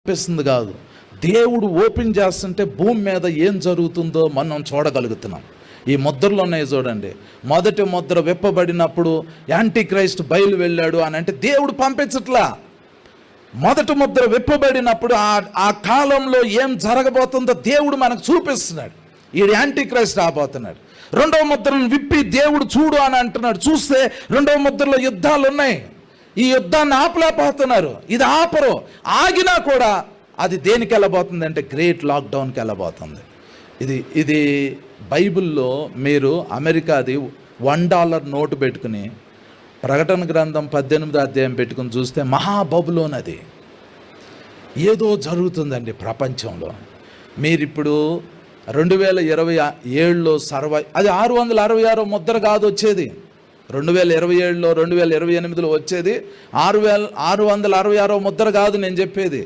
అనిపిస్తుంది కాదు, దేవుడు ఓపెన్ చేస్తుంటే భూమి మీద ఏం జరుగుతుందో మనం చూడగలుగుతున్నాం. ఈ ముద్రలు ఉన్నాయి చూడండి. మొదటి ముద్ర విప్పబడినప్పుడు యాంటీ క్రైస్ట్ బయలు వెళ్ళాడు అని అంటే దేవుడు పంపించట్లా. మొదటి ముద్ర విప్పబడినప్పుడు ఆ కాలంలో ఏం జరగబోతుందో దేవుడు మనకు చూపిస్తున్నాడు. ఈ యాంటీ క్రైస్ట్ రాబోతున్నాడు. రెండవ ముద్రను విప్పి దేవుడు చూడు అని అంటున్నాడు. చూస్తే రెండవ ముద్రలో యుద్ధాలు ఉన్నాయి. ఈ యుద్ధాన్ని ఆపలేకపోతున్నారు. ఇది ఆపరు. ఆగినా కూడా అది దేనికి వెళ్ళబోతుంది అంటే గ్రేట్ లాక్డౌన్కి వెళ్ళబోతుంది. ఇది బైబిల్లో మీరు అమెరికాది $1 నోటు పెట్టుకుని ప్రకటన గ్రంథం 18వ అధ్యాయం పెట్టుకుని చూస్తే మహాబబులోన్ అది ఏదో జరుగుతుందండి ప్రపంచంలో. మీరిప్పుడు 2027లో అది 666 ముద్ర కాదు వచ్చేది. 2027లో 2028లో వచ్చేది 666 ముద్ర కాదు నేను చెప్పేది.